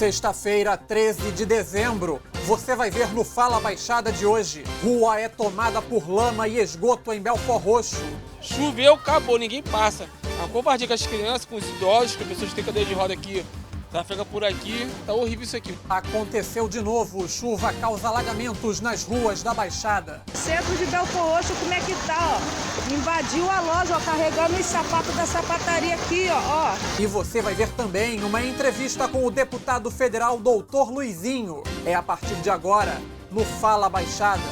Sexta-feira, 13 de dezembro, você vai ver no Fala Baixada de hoje. Rua é tomada por lama e esgoto em Belford Roxo. Choveu, acabou, ninguém passa. A covardia com as crianças, com os idosos, com as pessoas que têm cadeira de roda aqui, trafega por aqui, tá horrível isso aqui. Aconteceu de novo, chuva causa alagamentos nas ruas da Baixada. Centro de Belford Roxo, como é que tá, ó? Invadiu a loja, ó, carregando os sapatos da sapataria aqui, ó. E você vai ver também uma entrevista com o deputado federal Dr. Luizinho. É a partir de agora, no Fala Baixada.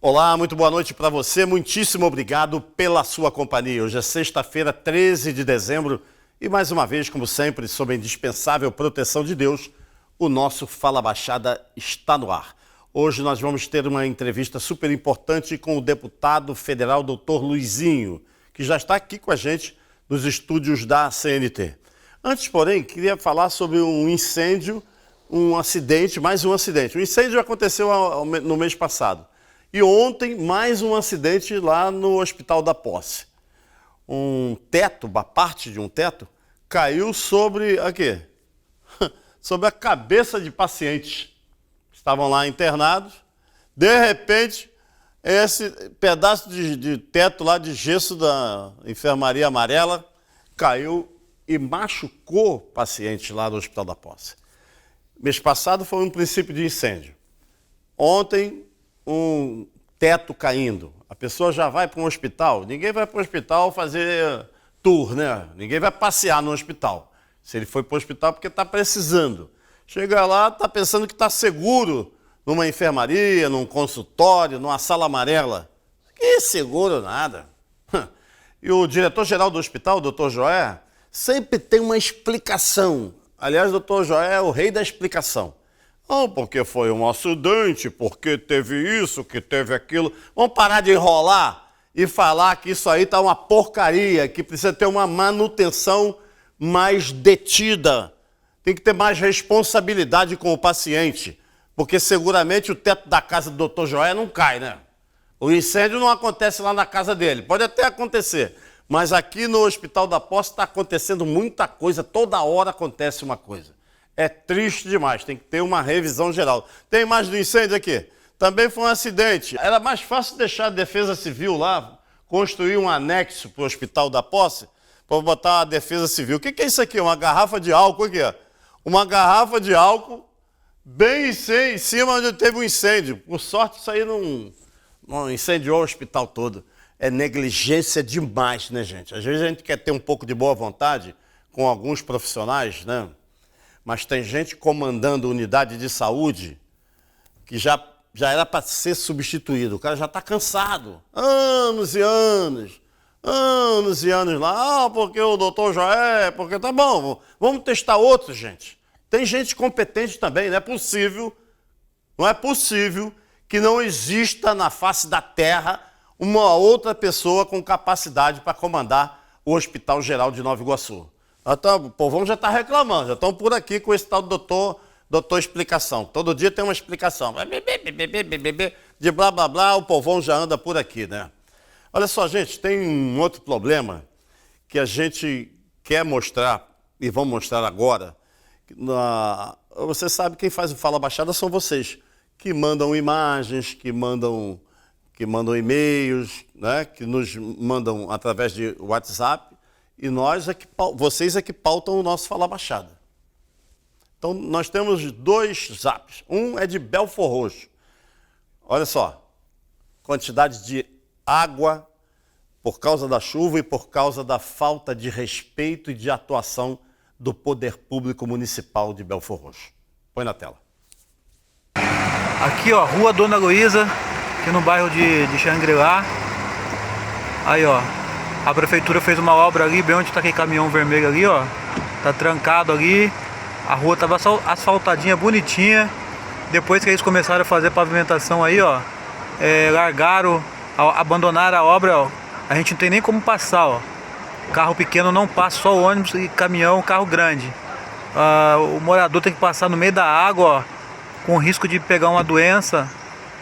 Olá, muito boa noite para você. Muitíssimo obrigado pela sua companhia. Hoje é sexta-feira, 13 de dezembro. E mais uma vez, como sempre, sob a indispensável proteção de Deus, o nosso Fala Baixada está no ar. Hoje nós vamos ter uma entrevista super importante com o deputado federal Dr. Luizinho, que já está aqui com a gente nos estúdios da CNT. Antes, porém, queria falar sobre um incêndio, um acidente, mais um acidente. O incêndio aconteceu no mês passado. E ontem, mais um acidente lá no Hospital da Posse. Um teto, uma parte de um teto, caiu sobre sobre a cabeça de pacientes que estavam lá internados. De repente, esse pedaço de teto lá de gesso da Enfermaria Amarela caiu e machucou pacientes lá no Hospital da Posse. Mês passado foi um princípio de incêndio. Ontem, um teto caindo. A pessoa já vai para um hospital. Ninguém vai para o hospital fazer tour, né? Ninguém vai passear no hospital. Se ele foi para o hospital, porque está precisando. Chega lá, está pensando que está seguro numa enfermaria, num consultório, numa sala amarela. Que seguro nada. E o diretor-geral do hospital, o Dr. Joé, sempre tem uma explicação. Aliás, o Dr. Joé é o rei da explicação. Oh, porque foi um acidente, porque teve isso, que teve aquilo. Vamos parar de enrolar e falar que isso aí está uma porcaria, que precisa ter uma manutenção mais detida. Tem que ter mais responsabilidade com o paciente, porque seguramente o teto da casa do Dr. Joé não cai, né? O incêndio não acontece lá na casa dele, pode até acontecer, mas aqui no Hospital da Posse está acontecendo muita coisa, toda hora acontece uma coisa. É triste demais, tem que ter uma revisão geral. Tem mais do incêndio aqui? Também foi um acidente. Era mais fácil deixar a Defesa Civil lá, construir um anexo para o Hospital da Posse, para botar a Defesa Civil. O que é isso aqui? Uma garrafa de álcool aqui, ó. Uma garrafa de álcool bem em cima onde teve um incêndio. Por sorte, isso aí não incendiou o hospital todo. É negligência demais, né, gente? Às vezes a gente quer ter um pouco de boa vontade com alguns profissionais, né? Mas tem gente comandando unidade de saúde que já era para ser substituído. O cara já está cansado. Anos e anos lá. Ah, porque o doutor já é, porque tá bom. Vamos testar outros, gente. Tem gente competente também. Não é possível que não exista na face da terra uma outra pessoa com capacidade para comandar o Hospital Geral de Nova Iguaçu. Então, o povão já está reclamando, já estão por aqui com esse tal doutor explicação. Todo dia tem uma explicação. De blá, blá, blá, o povão já anda por aqui, né? Olha só, gente, tem um outro problema que a gente quer mostrar, e vamos mostrar agora. Você sabe quem faz o Fala Baixada são vocês, que mandam imagens, que mandam e-mails, né? Que nos mandam através de WhatsApp. E vocês é que pautam o nosso Fala Baixada. Então, nós temos dois zaps. Um é de Belford Roxo. Olha só, quantidade de água por causa da chuva e por causa da falta de respeito e de atuação do poder público municipal de Belford Roxo. Põe na tela. Aqui, ó, Rua Dona Luísa, aqui no bairro de Xangri-Lá. Aí, ó. A prefeitura fez uma obra ali, bem onde está aquele caminhão vermelho ali, ó. Tá trancado ali. A rua tava asfaltadinha, bonitinha. Depois que eles começaram a fazer a pavimentação aí, ó, abandonaram a obra, ó. A gente não tem nem como passar, ó. Carro pequeno não passa, só ônibus e caminhão, carro grande. O morador tem que passar no meio da água, ó, com risco de pegar uma doença.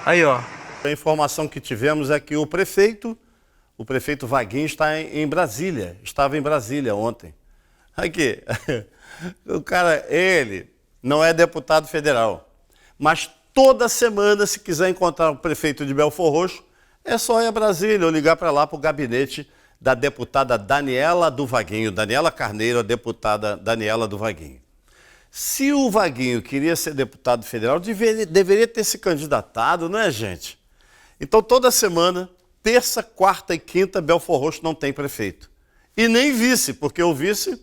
Aí, ó. A informação que tivemos é que o prefeito Vaguinho está em Brasília, estava em Brasília ontem. Aqui, O cara, ele não é deputado federal, mas toda semana, se quiser encontrar o prefeito de Belford Roxo, é só ir a Brasília ou ligar para lá para o gabinete da deputada Daniela do Vaguinho, Daniela Carneiro, a deputada Daniela do Vaguinho. Se o Vaguinho queria ser deputado federal, deveria ter se candidatado, não é, gente? Então, toda semana, terça, quarta e quinta, Belford Roxo não tem prefeito. E nem vice, porque o vice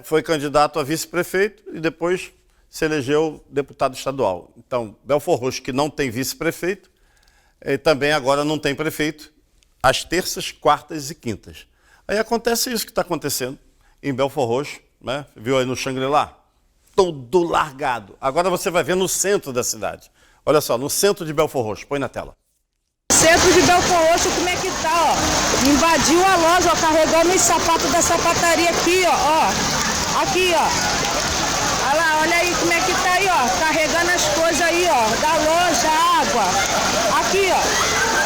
foi candidato a vice-prefeito e depois se elegeu deputado estadual. Então, Belford Roxo, que não tem vice-prefeito, também agora não tem prefeito, às terças, quartas e quintas. Aí acontece isso que está acontecendo em Belford Roxo, né? Viu aí no Xangri-Lá? Todo largado. Agora você vai ver no centro da cidade. Olha só, no centro de Belford Roxo. Põe na tela. Centro de Belford Roxo, como é que tá, ó? Invadiu a loja, ó, carregando os sapatos da sapataria aqui, ó. Aqui, ó. Olha lá, olha aí como é que tá aí, ó. Carregando as coisas aí, ó. Da loja, água. Aqui, ó.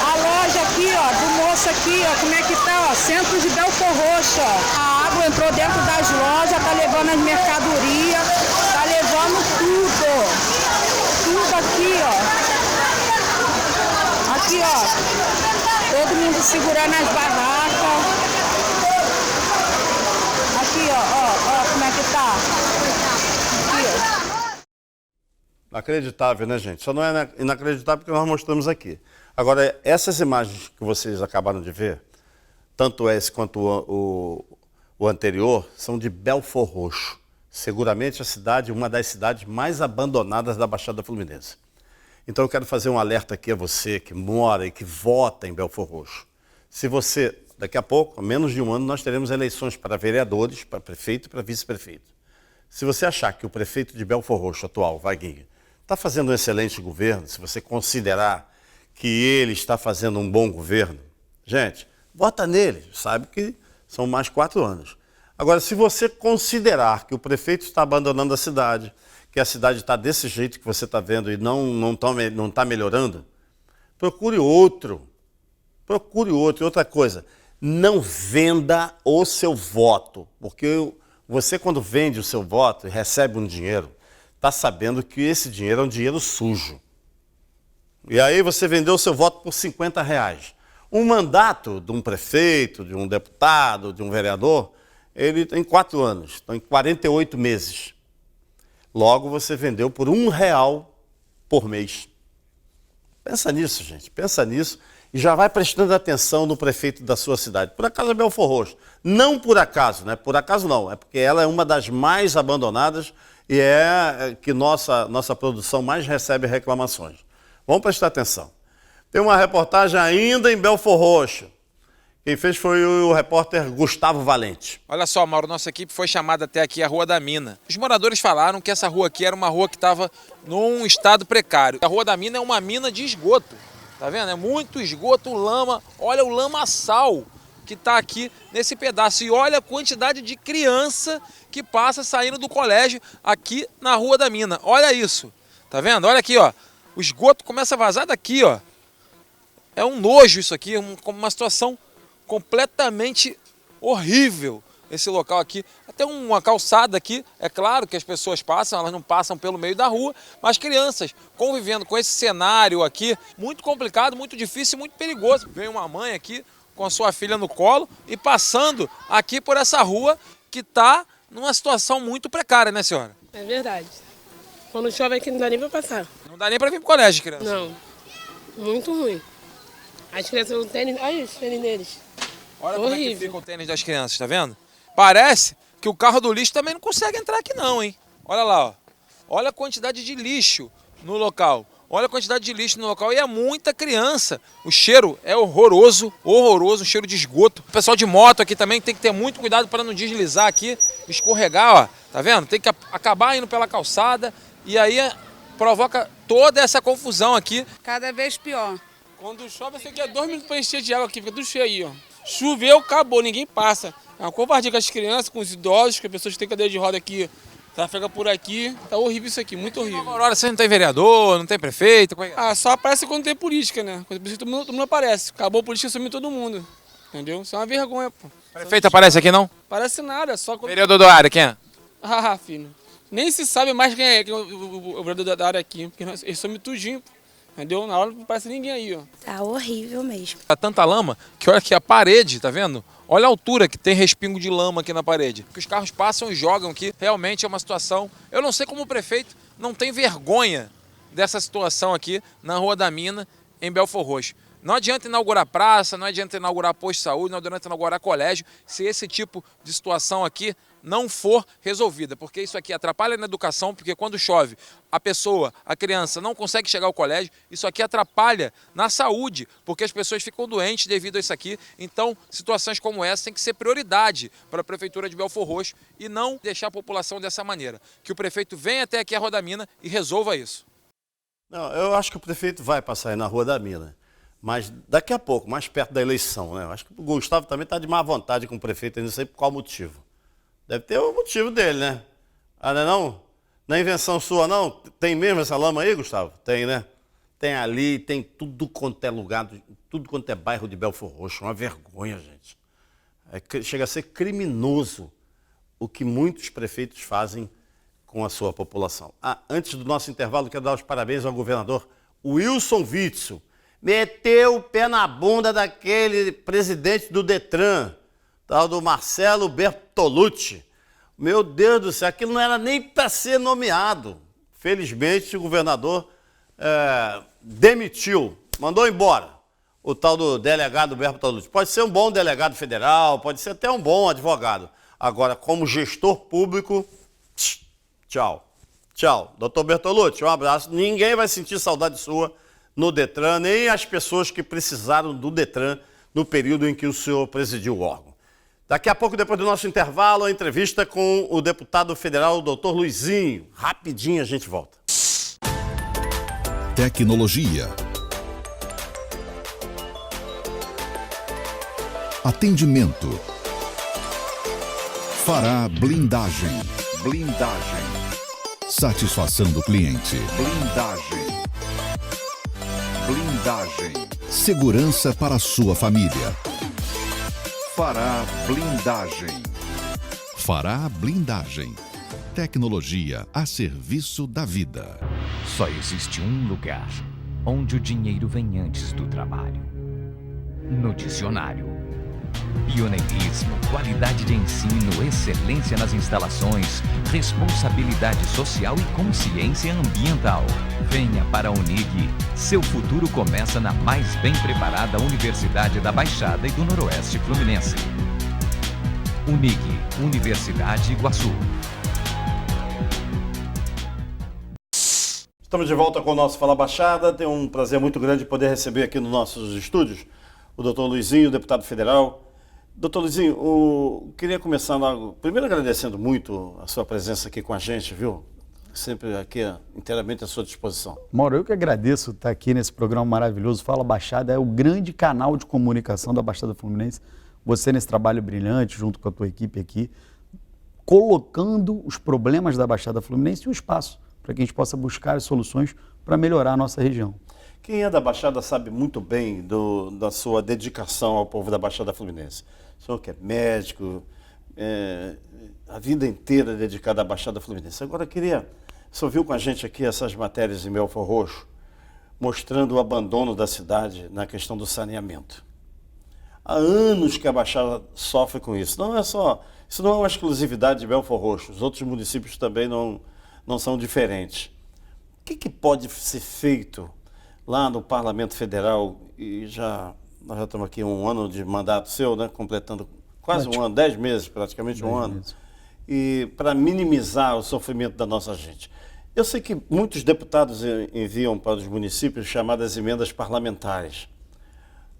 A loja aqui, ó, do moço aqui, ó. Como é que tá, ó? Centro de Belford Roxo, ó. A água entrou dentro das lojas, tá levando as mercadorias, tá levando tudo. Tudo aqui, ó. Aqui, ó, todo mundo segurando as barracas. Aqui, ó, como é que tá? Aqui, ó. Inacreditável, né, gente? Só não é inacreditável porque nós mostramos aqui. Agora, essas imagens que vocês acabaram de ver, tanto esse quanto o anterior, são de Belford Roxo. Seguramente a cidade, uma das cidades mais abandonadas da Baixada Fluminense. Então eu quero fazer um alerta aqui a você que mora e que vota em Belford Roxo. Se você, daqui a pouco, há menos de um ano, nós teremos eleições para vereadores, para prefeito e para vice-prefeito. Se você achar que o prefeito de Belford Roxo atual, Vaguinho, está fazendo um excelente governo, se você considerar que ele está fazendo um bom governo, gente, vota nele, sabe que são mais 4 anos. Agora, se você considerar que o prefeito está abandonando a cidade, que a cidade está desse jeito que você está vendo e não está melhorando, procure outro. Procure outro. E outra coisa, não venda o seu voto, porque você, quando vende o seu voto e recebe um dinheiro, está sabendo que esse dinheiro é um dinheiro sujo. E aí você vendeu o seu voto por R$50. Um mandato de um prefeito, de um deputado, de um vereador, ele tem 4 anos, então em 48 meses. Logo, você vendeu por R$1 por mês. Pensa nisso, gente. Pensa nisso e já vai prestando atenção no prefeito da sua cidade. Por acaso é Belford Roxo. Não por acaso, né? Por acaso não. É porque ela é uma das mais abandonadas e é que nossa produção mais recebe reclamações. Vamos prestar atenção. Tem uma reportagem ainda em Belford Roxo. Quem fez foi o repórter Gustavo Valente. Olha só, Mauro, nossa equipe foi chamada até aqui a Rua da Mina. Os moradores falaram que essa rua aqui era uma rua que estava num estado precário. A Rua da Mina é uma mina de esgoto, tá vendo? É muito esgoto, lama. Olha o lamaçal que está aqui nesse pedaço. E olha a quantidade de criança que passa saindo do colégio aqui na Rua da Mina. Olha isso, tá vendo? Olha aqui, ó. O esgoto começa a vazar daqui, ó. É um nojo isso aqui, uma situação completamente horrível esse local aqui. Até uma calçada aqui, é claro que as pessoas passam, elas não passam pelo meio da rua, mas crianças convivendo com esse cenário aqui, muito complicado, muito difícil e muito perigoso. Vem uma mãe aqui com a sua filha no colo e passando aqui por essa rua que está numa situação muito precária, né, senhora? É verdade. Quando chove aqui não dá nem para passar. Não dá nem para vir pro colégio, criança. Não, muito ruim. As crianças não tênis, olha os tênis deles. Olha como é que fica o tênis das crianças, tá vendo? Parece que o carro do lixo também não consegue entrar aqui não, hein? Olha lá, ó. Olha a quantidade de lixo no local. Olha a quantidade de lixo no local e é muita criança. O cheiro é horroroso, horroroso, um cheiro de esgoto. O pessoal de moto aqui também tem que ter muito cuidado para não deslizar aqui, escorregar, ó. Tá vendo? Tem que acabar indo pela calçada e aí provoca toda essa confusão aqui. Cada vez pior. Quando chove, você quer 2 minutos para encher de água aqui, fica tudo cheio aí, ó. Choveu, acabou, ninguém passa. É uma covardia com as crianças, com os idosos, com as pessoas que têm cadeira de roda aqui, trafega por aqui. Tá horrível isso aqui, muito horrível. Agora você não tem vereador, não tem prefeito? Ah, só aparece quando tem política, né? Quando tem política, todo mundo aparece. Acabou a política, sumiu todo mundo. Entendeu? Isso é uma vergonha, pô. Prefeito aparece aqui não? Parece nada, só quando... Vereador da área, quem é? Ah, filho, nem se sabe mais quem é o vereador da área aqui, porque eles são mitudinhos, entendeu? Na hora não parece ninguém aí, ó. Tá horrível mesmo. Tá tanta lama que olha aqui a parede, tá vendo? Olha a altura que tem respingo de lama aqui na parede. Que os carros passam e jogam aqui. Realmente é uma situação... Eu não sei como o prefeito não tem vergonha dessa situação aqui na Rua da Mina, em Belford Roxo. Não adianta inaugurar praça, não adianta inaugurar posto de saúde, não adianta inaugurar colégio, se esse tipo de situação aqui não for resolvida, porque isso aqui atrapalha na educação, porque quando chove, a pessoa, a criança não consegue chegar ao colégio, isso aqui atrapalha na saúde, porque as pessoas ficam doentes devido a isso aqui. Então, situações como essa têm que ser prioridade para a Prefeitura de Belford Roxo e não deixar a população dessa maneira. Que o prefeito venha até aqui a Rua da Mina e resolva isso. Não, eu acho que o prefeito vai passar aí na Rua da Mina, mas daqui a pouco, mais perto da eleição, né? Eu acho que o Gustavo também está de má vontade com o prefeito, eu não sei por qual motivo. Deve ter o motivo dele, né? Ah, não é não? Não é invenção sua, não? Tem mesmo essa lama aí, Gustavo? Tem, né? Tem ali, tem tudo quanto é lugar, tudo quanto é bairro de Belford Roxo. Uma vergonha, gente. Chega a ser criminoso o que muitos prefeitos fazem com a sua população. Antes do nosso intervalo, quero dar os parabéns ao governador Wilson Witzel. Meteu o pé na bunda daquele presidente do Detran, tal do Marcelo Bertolucci. Meu Deus do céu, aquilo não era nem para ser nomeado. Felizmente, o governador demitiu, mandou embora o tal do delegado Bertolucci. Pode ser um bom delegado federal, pode ser até um bom advogado. Agora, como gestor público, tchau. Tchau. Doutor Bertolucci, um abraço. Ninguém vai sentir saudade sua no Detran, nem as pessoas que precisaram do Detran no período em que o senhor presidiu o órgão. Daqui a pouco, depois do nosso intervalo, a entrevista com o deputado federal, o doutor Luizinho. Rapidinho a gente volta. Tecnologia. Atendimento. Fará blindagem. Blindagem. Satisfação do cliente. Blindagem. Blindagem. Segurança para a sua família. Fará blindagem. Fará blindagem. Tecnologia a serviço da vida. Só existe um lugar onde o dinheiro vem antes do trabalho. No dicionário. Pioneirismo, qualidade de ensino, excelência nas instalações, responsabilidade social e consciência ambiental. Venha para a Unig. Seu futuro começa na mais bem preparada Universidade da Baixada e do Noroeste Fluminense. Unig, Universidade Iguaçu. Estamos de volta com o nosso Fala Baixada. Tem um prazer muito grande poder receber aqui nos nossos estúdios o doutor Luizinho, deputado federal. Doutor Luizinho, queria começar logo, primeiro agradecendo muito a sua presença aqui com a gente, viu? Sempre aqui inteiramente à sua disposição. Mauro, eu que agradeço estar aqui nesse programa maravilhoso. Fala Baixada é o grande canal de comunicação da Baixada Fluminense. Você nesse trabalho brilhante, junto com a tua equipe aqui, colocando os problemas da Baixada Fluminense e o espaço para que a gente possa buscar as soluções para melhorar a nossa região. Quem é da Baixada sabe muito bem da sua dedicação ao povo da Baixada Fluminense. O senhor que é médico, a vida inteira dedicada à Baixada Fluminense. Agora, o senhor viu com a gente aqui essas matérias em Belford Roxo, mostrando o abandono da cidade na questão do saneamento. Há anos que a Baixada sofre com isso. Isso não é uma exclusividade de Belford Roxo. Os outros municípios também não são diferentes. O que pode ser feito lá no Parlamento Federal, e nós já estamos aqui um ano de mandato seu, né, completando quase um ano, 10 meses, praticamente um ano, e para minimizar o sofrimento da nossa gente. Eu sei que muitos deputados enviam para os municípios chamadas emendas parlamentares,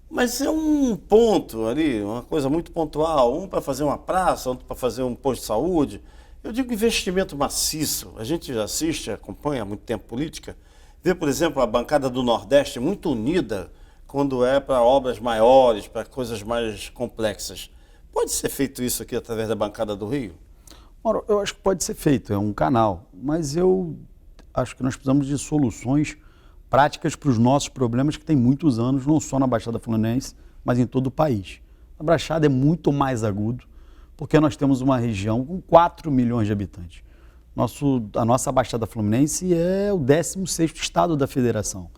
mas é um ponto ali, uma coisa muito pontual, um para fazer uma praça, outro para fazer um posto de saúde. Eu digo investimento maciço. A gente assiste, acompanha há muito tempo política, vê, por exemplo, a bancada do Nordeste muito unida quando é para obras maiores, para coisas mais complexas. Pode ser feito isso aqui através da bancada do Rio? Mauro, eu acho que pode ser feito, é um canal, mas eu acho que nós precisamos de soluções práticas para os nossos problemas que tem muitos anos, não só na Baixada Fluminense, mas em todo o país. A Baixada é muito mais agudo, porque nós temos uma região com 4 milhões de habitantes. A nossa Baixada Fluminense é o 16º estado da federação.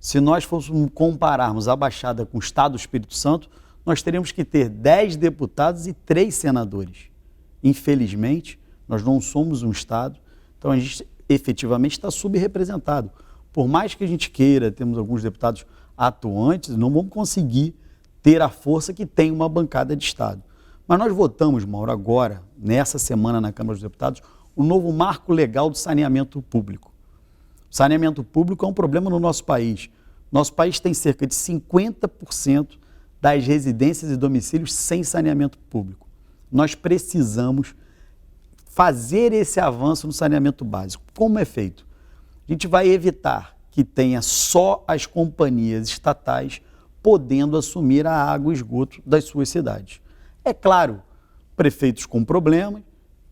Se nós fôssemos compararmos a Baixada com o estado do Espírito Santo, nós teríamos que ter 10 deputados e 3 senadores. Infelizmente, nós não somos um estado, então a gente efetivamente está subrepresentado. Por mais que a gente queira, temos alguns deputados atuantes, não vamos conseguir ter a força que tem uma bancada de estado. Mas nós votamos, Mauro, agora, nessa semana na Câmara dos Deputados, o novo marco legal do saneamento público. O saneamento público é um problema no nosso país. Nosso país tem cerca de 50% das residências e domicílios sem saneamento público. Nós precisamos fazer esse avanço no saneamento básico. Como é feito? A gente vai evitar que tenha só as companhias estatais podendo assumir a água e esgoto das suas cidades. É claro, prefeitos com problemas,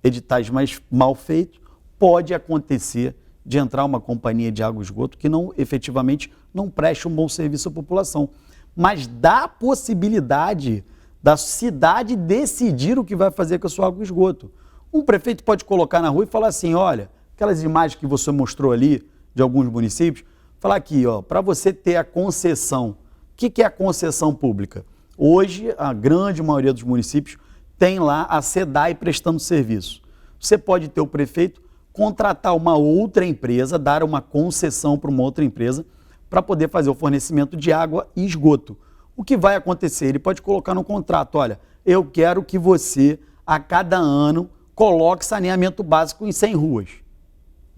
editais mais mal feitos, pode acontecer de entrar uma companhia de água e esgoto que efetivamente não preste um bom serviço à população. Mas dá a possibilidade da cidade decidir o que vai fazer com a sua água e esgoto. Um prefeito pode colocar na rua e falar assim, olha, aquelas imagens que você mostrou ali de alguns municípios, falar aqui, para você ter a concessão. O que é a concessão pública? Hoje, a grande maioria dos municípios tem lá a SEDAI prestando serviço. Você pode ter o prefeito contratar uma outra empresa, dar uma concessão para uma outra empresa para poder fazer o fornecimento de água e esgoto. O que vai acontecer? Ele pode colocar no contrato, olha, eu quero que você, a cada ano, coloque saneamento básico em 100 ruas,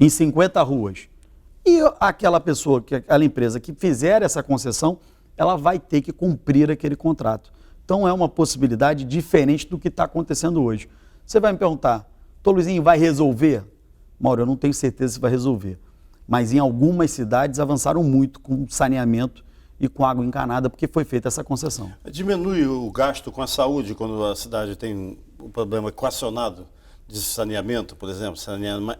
em 50 ruas. E aquela pessoa, aquela empresa que fizer essa concessão, ela vai ter que cumprir aquele contrato. Então é uma possibilidade diferente do que está acontecendo hoje. Você vai me perguntar, Luizinho, vai resolver? Mauro, eu não tenho certeza se vai resolver. Mas em algumas cidades avançaram muito com saneamento e com água encanada, porque foi feita essa concessão. Diminui o gasto com a saúde quando a cidade tem um problema equacionado de saneamento, por exemplo,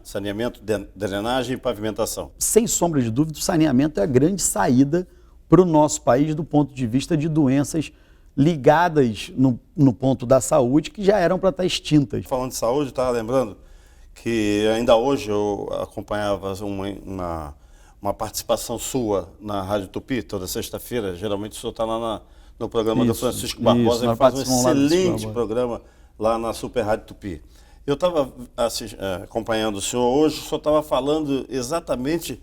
saneamento, drenagem e pavimentação? Sem sombra de dúvida, o saneamento é a grande saída para o nosso país do ponto de vista de doenças ligadas no ponto da saúde que já eram para estar extintas. Falando de saúde, estava lembrando que ainda hoje eu acompanhava uma participação sua na Rádio Tupi, toda sexta-feira. Geralmente o senhor está lá no programa do Francisco Barbosa, ele faz um excelente programa lá na Super Rádio Tupi. Eu estava acompanhando o senhor hoje, o senhor estava falando exatamente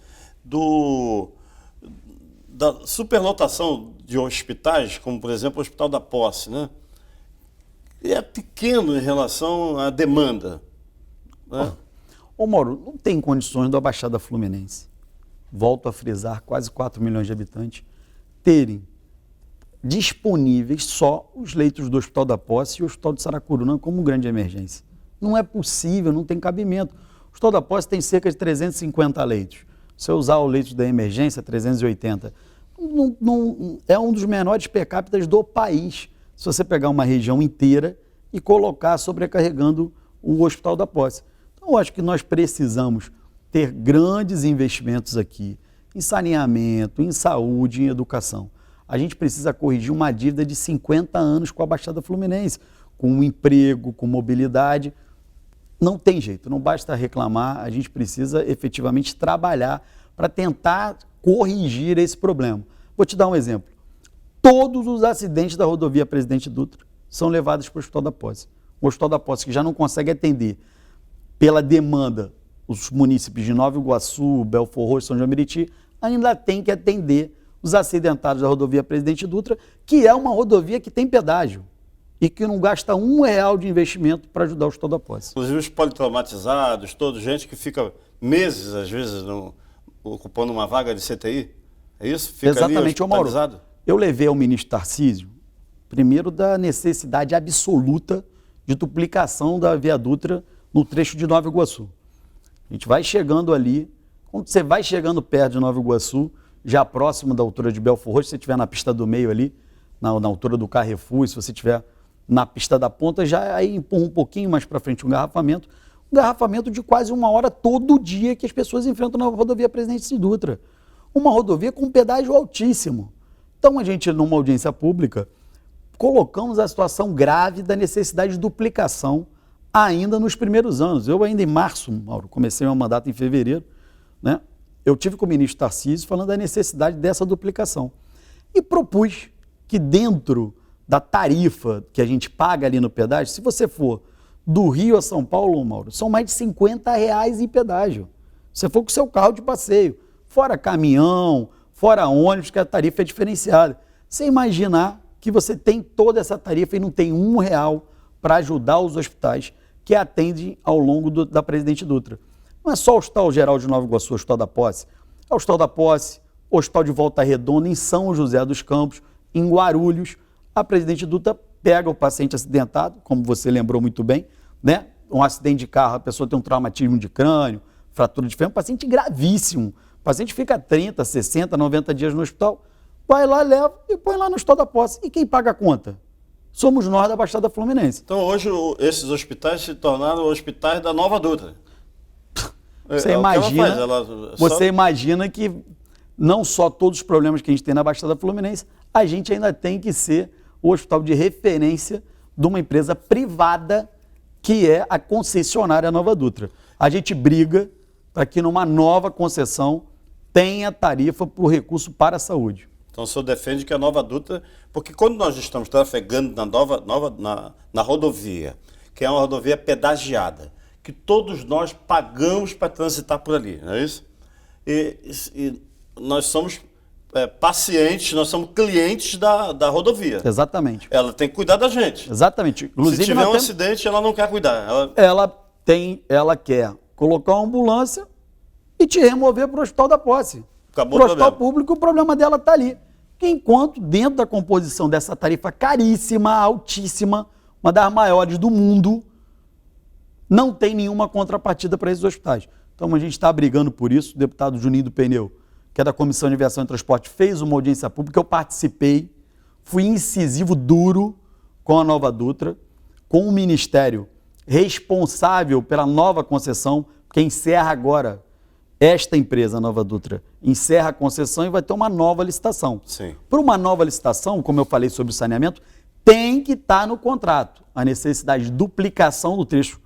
da superlotação de hospitais, como por exemplo o Hospital da Posse, né? É pequeno em relação à demanda. Né? Ô Mauro, não tem condições da Baixada Fluminense, volto a frisar, quase 4 milhões de habitantes, terem disponíveis só os leitos do Hospital da Posse e o Hospital de Saracuruna como grande emergência. Não é possível, não tem cabimento. O Hospital da Posse tem cerca de 350 leitos. Se eu usar o leito da emergência, 380, é um dos menores per capita do país. Se você pegar uma região inteira e colocar sobrecarregando o Hospital da Posse. Então, eu acho que nós precisamos ter grandes investimentos aqui em saneamento, em saúde, em educação. A gente precisa corrigir uma dívida de 50 anos com a Baixada Fluminense, com emprego, com mobilidade. Não tem jeito, não basta reclamar, a gente precisa efetivamente trabalhar para tentar corrigir esse problema. Vou te dar um exemplo. Todos os acidentes da rodovia Presidente Dutra são levados para o Hospital da Posse. O Hospital da Posse, que já não consegue atender pela demanda os municípios de Nova Iguaçu, Belfor Roxo, São João de Meriti, ainda tem que atender os acidentados da rodovia Presidente Dutra, que é uma rodovia que tem pedágio e que não gasta R$1 de investimento para ajudar o Hospital da Posse. Inclusive os politraumatizados, toda gente que fica meses, às vezes, ocupando uma vaga de CTI, é isso? Fica exatamente, ô Mauro. Eu levei ao ministro Tarcísio, primeiro, da necessidade absoluta de duplicação da Via Dutra no trecho de Nova Iguaçu. A gente vai chegando ali, quando você vai chegando perto de Nova Iguaçu, já próximo da altura de Belfor Roxo, se você estiver na pista do meio ali, na altura do Carrefour, se você estiver na pista da ponta, já aí empurra um pouquinho mais para frente um garrafamento de quase 1 hora todo dia que as pessoas enfrentam na rodovia Presidente Dutra. Uma rodovia com pedágio altíssimo. Então a gente, numa audiência pública, colocamos a situação grave da necessidade de duplicação ainda nos primeiros anos. Eu ainda em março, Mauro, comecei meu mandato em fevereiro, né? Eu tive com o ministro Tarcísio falando da necessidade dessa duplicação. E propus que dentro da tarifa que a gente paga ali no pedágio, se você for do Rio a São Paulo, Mauro, são mais de R$50 em pedágio. Se você for com o seu carro de passeio, fora caminhão, fora ônibus, que a tarifa é diferenciada. Você imaginar que você tem toda essa tarifa e não tem R$1 para ajudar os hospitais que atendem ao longo da Presidente Dutra. Não é só o Hospital Geral de Nova Iguaçu, o Hospital da Posse. É o Hospital da Posse, o Hospital de Volta Redonda, em São José dos Campos, em Guarulhos. A Presidente Dutra pega o paciente acidentado, como você lembrou muito bem, né? Um acidente de carro, a pessoa tem um traumatismo de crânio, fratura de fêmur, um paciente gravíssimo. O paciente fica 30, 60, 90 dias no hospital, vai lá, leva e põe lá no Hospital da Posse. E quem paga a conta? Somos nós da Baixada Fluminense. Então hoje esses hospitais se tornaram hospitais da Nova Dutra. Você imagina que não só todos os problemas que a gente tem na Baixada Fluminense, a gente ainda tem que ser o hospital de referência de uma empresa privada que é a concessionária Nova Dutra. A gente briga para que numa nova concessão tenha tarifa para o recurso para a saúde. Então o senhor defende que a Nova Dutra, porque quando nós estamos trafegando na rodovia, que é uma rodovia pedagiada, que todos nós pagamos para transitar por ali, não é isso? E nós somos pacientes, nós somos clientes da rodovia. Exatamente. Ela tem que cuidar da gente. Exatamente. Inclusive, se tiver um acidente, ela não quer cuidar. Ela quer colocar uma ambulância e te remover para o Hospital da Posse. Acabou para o hospital público, o problema dela está ali. Enquanto dentro da composição dessa tarifa caríssima, altíssima, uma das maiores do mundo, não tem nenhuma contrapartida para esses hospitais. Então a gente está brigando por isso. O deputado Juninho do Pneu, que é da Comissão de Aviação e Transporte, fez uma audiência pública, eu participei, fui incisivo, duro com a Nova Dutra, com o Ministério responsável pela nova concessão, que encerra agora, esta empresa, a Nova Dutra, encerra a concessão e vai ter uma nova licitação. Sim. Para uma nova licitação, como eu falei sobre o saneamento, tem que estar no contrato a necessidade de duplicação do trecho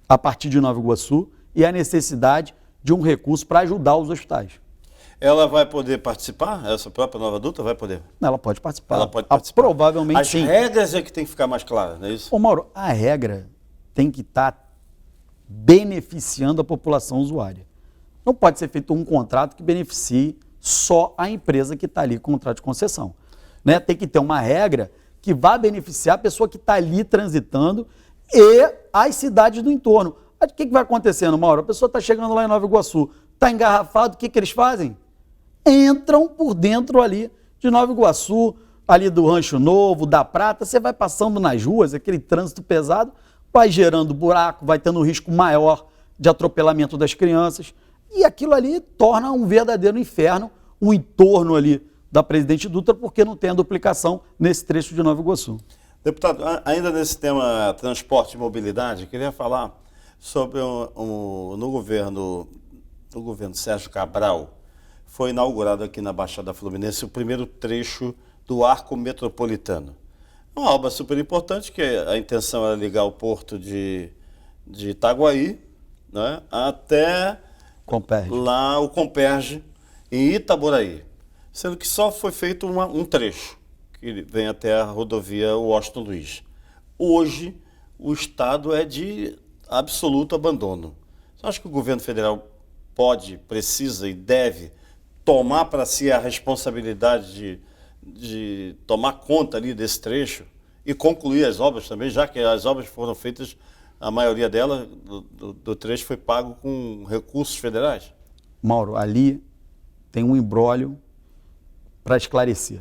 a partir de Nova Iguaçu e a necessidade de um recurso para ajudar os hospitais. Ela vai poder participar? Essa própria Nova Dutra vai poder? Ela pode participar. Ela pode participar. Provavelmente sim. As regras é que tem que ficar mais claras, não é isso? Ô Mauro, a regra tem que estar beneficiando a população usuária. Não pode ser feito um contrato que beneficie só a empresa que está ali com o contrato de concessão. Né? Tem que ter uma regra que vá beneficiar a pessoa que está ali transitando e as cidades do entorno. O que vai acontecendo, Mauro? A pessoa está chegando lá em Nova Iguaçu, está engarrafado, o que eles fazem? Entram por dentro ali de Nova Iguaçu, ali do Rancho Novo, da Prata, você vai passando nas ruas, aquele trânsito pesado, vai gerando buraco, vai tendo um risco maior de atropelamento das crianças, e aquilo ali torna um verdadeiro inferno, um entorno ali da Presidente Dutra, porque não tem a duplicação nesse trecho de Nova Iguaçu. Deputado, ainda nesse tema transporte e mobilidade, queria falar sobre no governo Sérgio Cabral, foi inaugurado aqui na Baixada Fluminense o primeiro trecho do Arco Metropolitano. Uma obra super importante, que a intenção era ligar o porto de Itaguaí, né, até lá o Comperge, em Itaboraí. Sendo que só foi feito um trecho, que vem até a rodovia Washington Luiz. Hoje, o Estado é de absoluto abandono. Você acha que o governo federal precisa e deve tomar para si a responsabilidade de tomar conta ali desse trecho e concluir as obras também, já que as obras foram feitas, a maioria delas, do trecho, foi pago com recursos federais? Mauro, ali tem um imbróglio para esclarecer.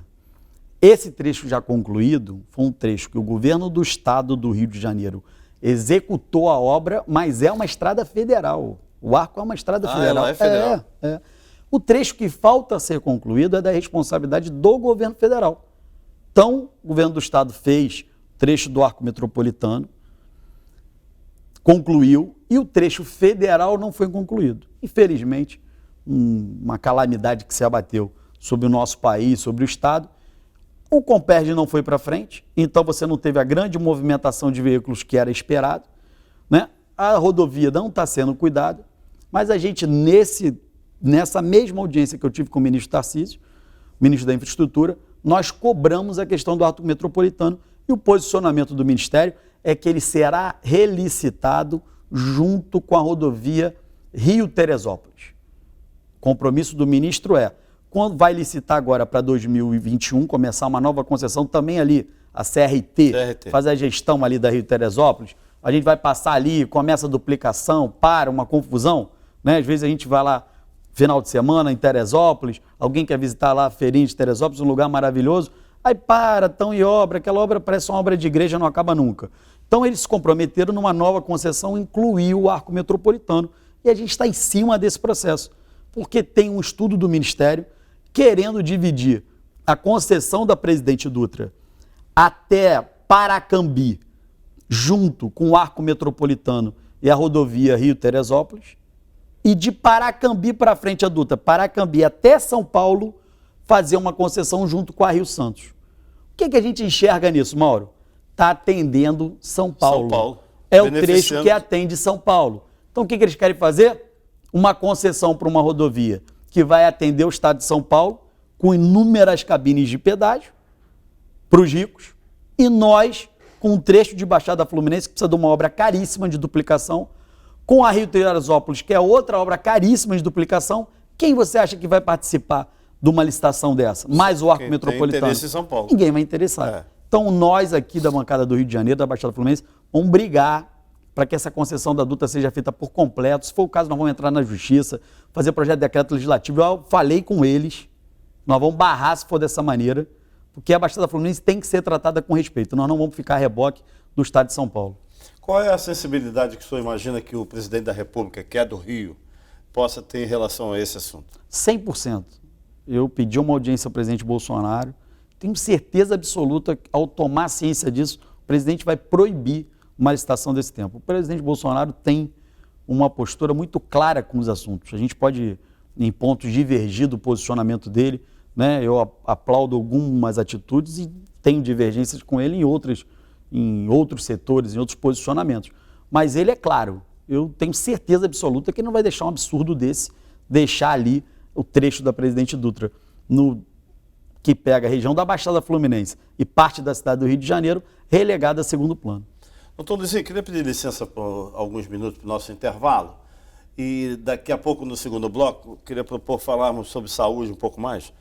Esse trecho já concluído foi um trecho que o governo do estado do Rio de Janeiro executou a obra, mas é uma estrada federal. O Arco é uma estrada federal. Ela é federal. É. O trecho que falta ser concluído é da responsabilidade do governo federal. Então, o governo do estado fez o trecho do Arco Metropolitano, concluiu, e o trecho federal não foi concluído. Infelizmente, uma calamidade que se abateu sobre o nosso país, sobre o estado, O Comperj não foi para frente, então você não teve a grande movimentação de veículos que era esperado, né? A rodovia não está sendo cuidada, mas a gente, nessa mesma audiência que eu tive com o ministro Tarcísio, ministro da Infraestrutura, nós cobramos a questão do arco metropolitano e o posicionamento do Ministério é que ele será relicitado junto com a rodovia Rio-Teresópolis. O compromisso do ministro é, quando vai licitar agora para 2021, começar uma nova concessão também ali, a CRT, fazer a gestão ali da Rio-Teresópolis, a gente vai passar ali, começa a duplicação, para uma confusão, né? Às vezes a gente vai lá final de semana em Teresópolis, alguém quer visitar lá a feirinha de Teresópolis, um lugar maravilhoso, aí para, tão em obra, aquela obra parece uma obra de igreja, não acaba nunca. Então eles se comprometeram numa nova concessão, incluir o arco metropolitano, e a gente está em cima desse processo, porque tem um estudo do Ministério querendo dividir a concessão da Presidente Dutra até Paracambi, junto com o arco metropolitano e a rodovia Rio-Teresópolis, e de Paracambi para frente a Dutra, Paracambi até São Paulo, fazer uma concessão junto com a Rio Santos. O que a gente enxerga nisso, Mauro? Está atendendo São Paulo. É o trecho que atende São Paulo. Então o que eles querem fazer? Uma concessão para uma rodovia que vai atender o estado de São Paulo, com inúmeras cabines de pedágio para os ricos, e nós, com um trecho de Baixada Fluminense, que precisa de uma obra caríssima de duplicação, com a Rio-Teresópolis, que é outra obra caríssima de duplicação. Quem você acha que vai participar de uma licitação dessa? Mais o arco metropolitano? Tem interesse em São Paulo. Ninguém vai interessar. Então nós aqui da bancada do Rio de Janeiro, da Baixada Fluminense, vamos brigar para que essa concessão da Dutra seja feita por completo. Se for o caso, nós vamos entrar na justiça, fazer projeto de decreto legislativo. Eu falei com eles, nós vamos barrar se for dessa maneira, porque a Baixada Fluminense tem que ser tratada com respeito. Nós não vamos ficar a reboque do estado de São Paulo. Qual é a sensibilidade que o senhor imagina que o presidente da República, que é do Rio, possa ter em relação a esse assunto? 100%. Eu pedi uma audiência ao presidente Bolsonaro. Tenho certeza absoluta que, ao tomar ciência disso, o presidente vai proibir uma licitação desse tempo. O presidente Bolsonaro tem uma postura muito clara com os assuntos. A gente pode, em pontos, divergir do posicionamento dele, né? Eu aplaudo algumas atitudes e tenho divergências com ele em outros setores, em outros posicionamentos. Mas ele é claro, eu tenho certeza absoluta que ele não vai deixar um absurdo desse, deixar ali o trecho da Presidente Dutra, que pega a região da Baixada Fluminense e parte da cidade do Rio de Janeiro, relegada a segundo plano. Doutor Luizinho, queria pedir licença por alguns minutos para o nosso intervalo. E daqui a pouco, no segundo bloco, queria propor falarmos sobre saúde um pouco mais.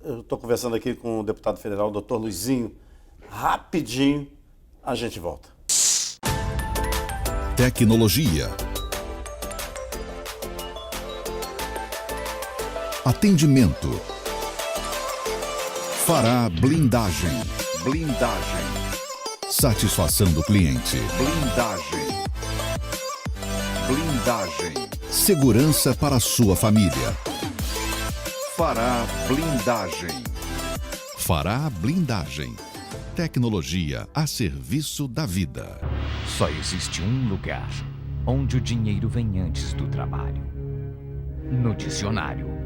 Eu estou conversando aqui com o deputado federal, doutor Luizinho. Rapidinho, a gente volta. Tecnologia. Atendimento. Fará blindagem. Blindagem. Satisfação do cliente. Blindagem. Blindagem. Segurança para a sua família. Fará blindagem. Fará blindagem. Tecnologia a serviço da vida. Só existe um lugar onde o dinheiro vem antes do trabalho. No dicionário.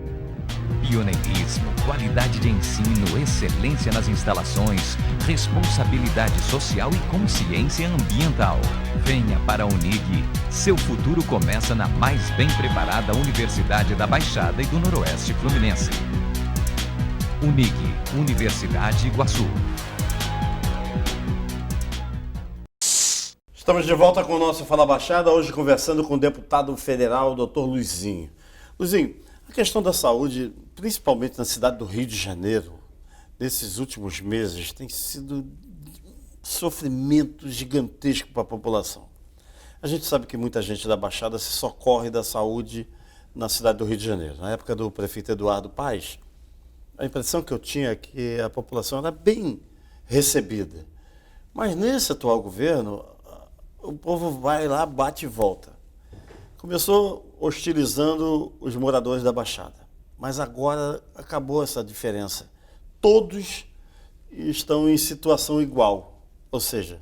Pioneirismo, qualidade de ensino, excelência nas instalações, responsabilidade social e consciência ambiental. Venha para a Unig. Seu futuro começa na mais bem preparada Universidade da Baixada e do Noroeste Fluminense. Unig, Universidade Iguaçu. Estamos de volta com o nosso Fala Baixada, hoje conversando com o deputado federal, doutor Luizinho. Luizinho, a questão da saúde, principalmente na cidade do Rio de Janeiro, nesses últimos meses, tem sido sofrimento gigantesco para a população. A gente sabe que muita gente da Baixada se socorre da saúde na cidade do Rio de Janeiro. Na época do prefeito Eduardo Paes, a impressão que eu tinha é que a população era bem recebida. Mas nesse atual governo, o povo vai lá, bate e volta. Começou hostilizando os moradores da Baixada, mas agora acabou essa diferença. Todos estão em situação igual, ou seja,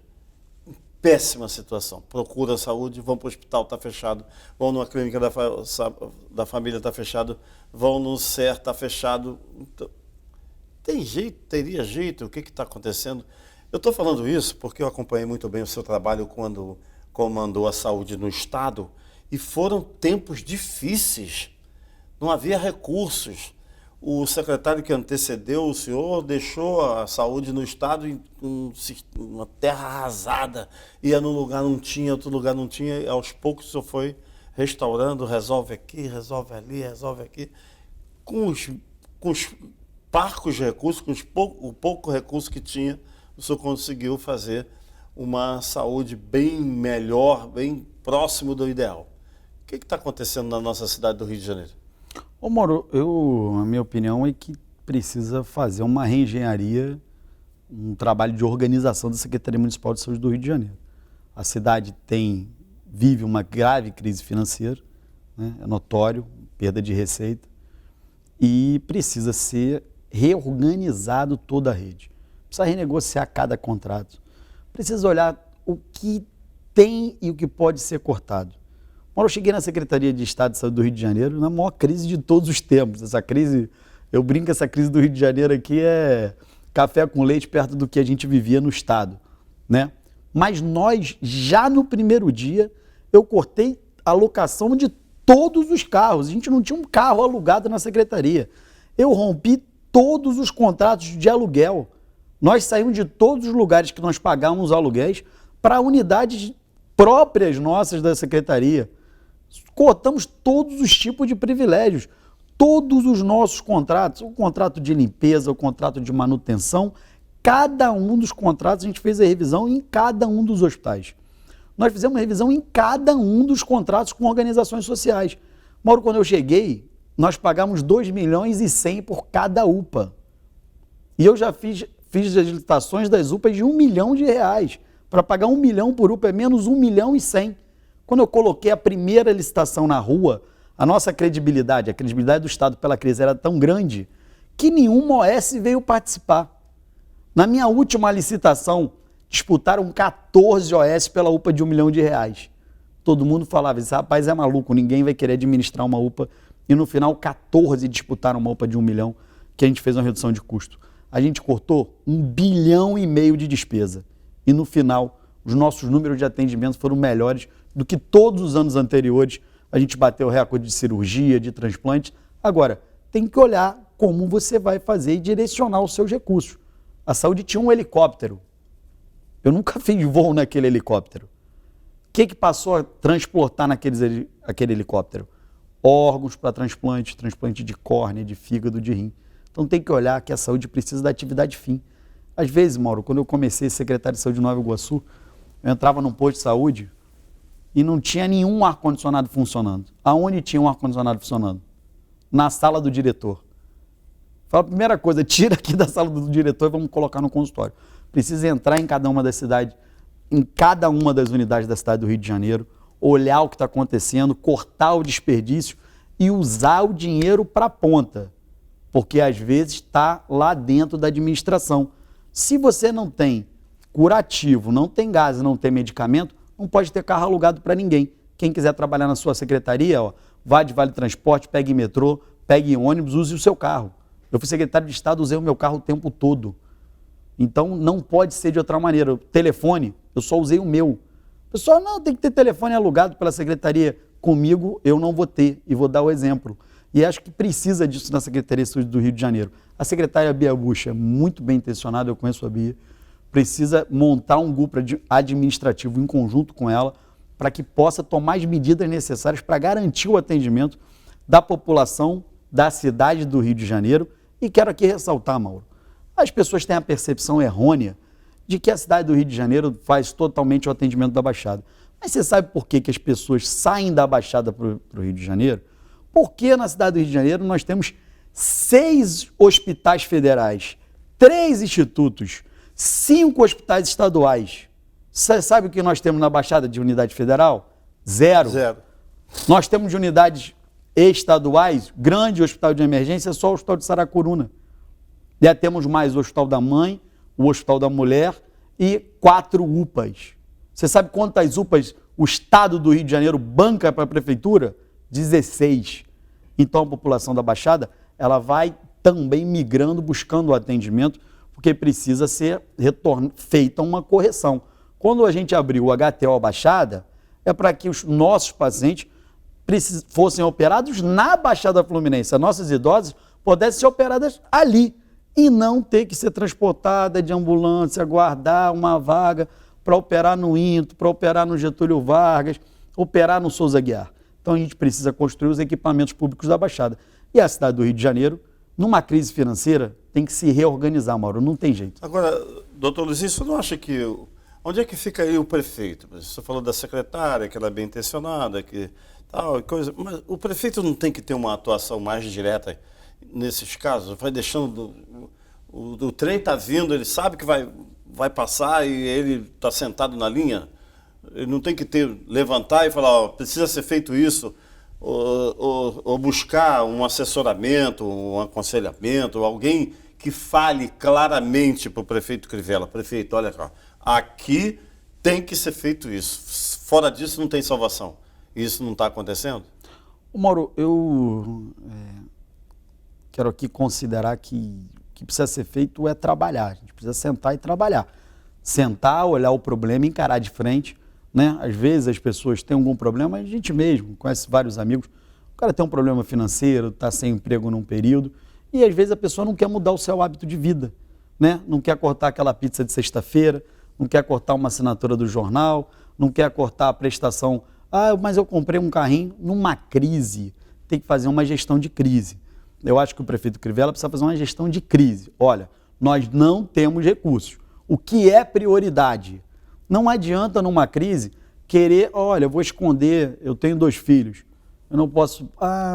em péssima situação. Procuram saúde, vão para o hospital, está fechado, vão numa clínica da família, está fechado, vão no SER, está fechado. Então, Tem jeito, teria jeito, o que está acontecendo? Eu estou falando isso porque eu acompanhei muito bem o seu trabalho quando comandou a saúde no Estado e foram tempos difíceis, não havia recursos. O secretário que antecedeu o senhor deixou a saúde no Estado em uma terra arrasada, ia num lugar não tinha, outro lugar não tinha, e aos poucos o senhor foi restaurando, resolve aqui, resolve ali, resolve aqui, com os parcos recursos, com o pouco recurso que tinha, o senhor conseguiu fazer uma saúde bem melhor, bem próximo do ideal. O que está acontecendo na nossa cidade do Rio de Janeiro? Ô Mauro, a minha opinião é que precisa fazer uma reengenharia, um trabalho de organização da Secretaria Municipal de Saúde do Rio de Janeiro. A cidade vive uma grave crise financeira, né? É notório, perda de receita, e precisa ser reorganizado toda a rede. Precisa renegociar cada contrato. Precisa olhar o que tem e o que pode ser cortado. Quando eu cheguei na Secretaria de Estado de Saúde do Rio de Janeiro, na maior crise de todos os tempos. Essa crise, eu brinco, essa crise do Rio de Janeiro aqui é café com leite perto do que a gente vivia no Estado, né? Mas nós, já no primeiro dia, eu cortei a locação de todos os carros. A gente não tinha um carro alugado na Secretaria. Eu rompi todos os contratos de aluguel. Nós saímos de todos os lugares que nós pagávamos aluguéis para unidades próprias nossas da Secretaria. Cortamos todos os tipos de privilégios, todos os nossos contratos, o contrato de limpeza, o contrato de manutenção, cada um dos contratos a gente fez a revisão em cada um dos hospitais. Nós fizemos revisão em cada um dos contratos com organizações sociais. Mauro, quando eu cheguei, nós pagamos 2,1 milhões por cada UPA. E eu já fiz as licitações das UPAs de R$1 milhão. Para pagar 1 milhão por UPA é menos 1,1 milhão. Quando eu coloquei a primeira licitação na rua, a nossa credibilidade, a credibilidade do Estado pela crise era tão grande que nenhuma OS veio participar. Na minha última licitação, disputaram 14 OS pela UPA de R$1 milhão. Todo mundo falava, esse rapaz é maluco, ninguém vai querer administrar uma UPA. E no final, 14 disputaram uma UPA de 1 milhão, que a gente fez uma redução de custo. A gente cortou 1,5 bilhão de despesa. E no final, os nossos números de atendimento foram melhores do que todos os anos anteriores. A gente bateu o recorde de cirurgia, de transplante. Agora, tem que olhar como você vai fazer e direcionar os seus recursos. A saúde tinha um helicóptero. Eu nunca fiz voo naquele helicóptero. O que passou a transportar aquele helicóptero? Órgãos para transplante, transplante de córnea, de fígado, de rim. Então tem que olhar que a saúde precisa da atividade fim. Às vezes, Mauro, quando eu comecei a ser secretário de saúde de Nova Iguaçu, eu entrava num posto de saúde e não tinha nenhum ar-condicionado funcionando. Aonde tinha um ar-condicionado funcionando? Na sala do diretor. Fala a primeira coisa, tira aqui da sala do diretor e vamos colocar no consultório. Precisa entrar em cada uma das cidades, em cada uma das unidades da cidade do Rio de Janeiro, olhar o que está acontecendo, cortar o desperdício e usar o dinheiro para a ponta. Porque às vezes está lá dentro da administração. Se você não tem curativo, não tem gás, não tem medicamento, não pode ter carro alugado para ninguém. Quem quiser trabalhar na sua secretaria, vá de Vale Transporte, pegue metrô, pegue ônibus, use o seu carro. Eu fui secretário de Estado, usei o meu carro o tempo todo. Então não pode ser de outra maneira. O telefone, eu só usei o meu. O pessoal, não, tem que ter telefone alugado pela secretaria. Comigo eu não vou ter e vou dar o exemplo. E acho que precisa disso na Secretaria de Saúde do Rio de Janeiro. A secretária Bia Bucha é muito bem intencionada, eu conheço a Bia, precisa montar um grupo administrativo em conjunto com ela para que possa tomar as medidas necessárias para garantir o atendimento da população da cidade do Rio de Janeiro. E quero aqui ressaltar, Mauro, as pessoas têm a percepção errônea de que a cidade do Rio de Janeiro faz totalmente o atendimento da Baixada. Mas você sabe por que as pessoas saem da Baixada para o Rio de Janeiro? Porque na cidade do Rio de Janeiro nós temos 6 hospitais federais, 3 institutos, 5 hospitais estaduais. Você sabe o que nós temos na Baixada de unidade federal? Zero. Nós temos de unidades estaduais, grande hospital de emergência, só o Hospital de Saracuruna. Já temos mais o Hospital da Mãe, o Hospital da Mulher e 4 UPAs. Você sabe quantas UPAs o Estado do Rio de Janeiro banca para a Prefeitura? 16. Então a população da Baixada, ela vai também migrando, buscando o atendimento, porque precisa ser feita uma correção. Quando a gente abriu o HTO Baixada, é para que os nossos pacientes fossem operados na Baixada Fluminense. As nossas idosas pudessem ser operadas ali e não ter que ser transportada de ambulância, aguardar uma vaga para operar no Into, para operar no Getúlio Vargas, operar no Souza Aguiar. Então a gente precisa construir os equipamentos públicos da Baixada. E a cidade do Rio de Janeiro, numa crise financeira, tem que se reorganizar, Mauro, não tem jeito. Agora, doutor Luizinho, você não acha que... Onde é que fica aí o prefeito? Você falou da secretária, que ela é bem intencionada, que tal, coisa, mas o prefeito não tem que ter uma atuação mais direta nesses casos? Vai deixando... O trem está vindo, ele sabe que vai passar e ele está sentado na linha? Ele não tem que levantar e falar, ó, precisa ser feito isso, ou buscar um assessoramento, um aconselhamento, alguém que fale claramente para o prefeito Crivella, prefeito, olha cá, aqui tem que ser feito isso, fora disso não tem salvação. Isso não está acontecendo? Mauro, eu quero aqui considerar que o que precisa ser feito é trabalhar, a gente precisa sentar e trabalhar. Sentar, olhar o problema, encarar de frente, né? Às vezes as pessoas têm algum problema, a gente mesmo conhece vários amigos, o cara tem um problema financeiro, está sem emprego num período, e às vezes a pessoa não quer mudar o seu hábito de vida, né? Não quer cortar aquela pizza de sexta-feira, não quer cortar uma assinatura do jornal, não quer cortar a prestação, mas eu comprei um carrinho. Numa crise, tem que fazer uma gestão de crise. Eu acho que o prefeito Crivella precisa fazer uma gestão de crise. Olha, nós não temos recursos. O que é prioridade? Não adianta numa crise querer, olha, eu vou esconder, eu tenho 2 filhos, eu não posso,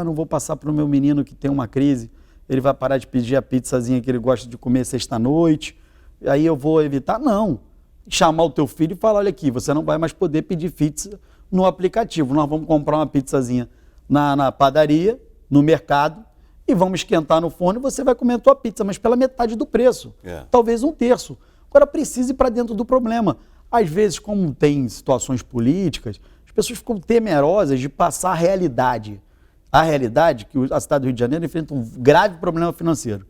não vou passar para o meu menino que tem uma crise, ele vai parar de pedir a pizzazinha que ele gosta de comer sexta-noite, aí eu vou evitar. Não, chamar o teu filho e falar, olha aqui, você não vai mais poder pedir pizza no aplicativo, nós vamos comprar uma pizzazinha na padaria, no mercado, e vamos esquentar no forno e você vai comer a tua pizza, mas pela metade do preço, talvez 1/3. Agora precisa ir para dentro do problema. Às vezes, como tem situações políticas, as pessoas ficam temerosas de passar a realidade. A realidade que a cidade do Rio de Janeiro enfrenta um grave problema financeiro.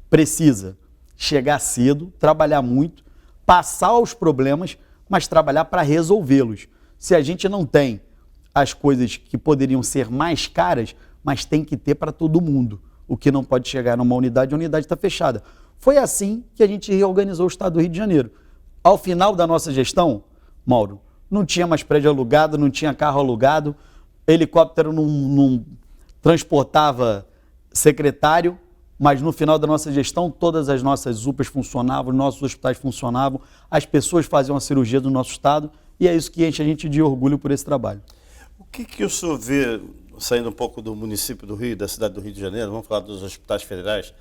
Precisa chegar cedo, trabalhar muito, passar os problemas, mas trabalhar para resolvê-los. Se a gente não tem as coisas que poderiam ser mais caras, mas tem que ter para todo mundo. O que não pode chegar numa unidade, a unidade está fechada. Foi assim que a gente reorganizou o estado do Rio de Janeiro. Ao final da nossa gestão, Mauro, não tinha mais prédio alugado, não tinha carro alugado, helicóptero não transportava secretário, mas no final da nossa gestão todas as nossas UPAs funcionavam, nossos hospitais funcionavam, as pessoas faziam a cirurgia do nosso estado e é isso que enche a gente de orgulho por esse trabalho. O que o senhor vê, saindo um pouco do município do Rio, da cidade do Rio de Janeiro, vamos falar dos hospitais federais,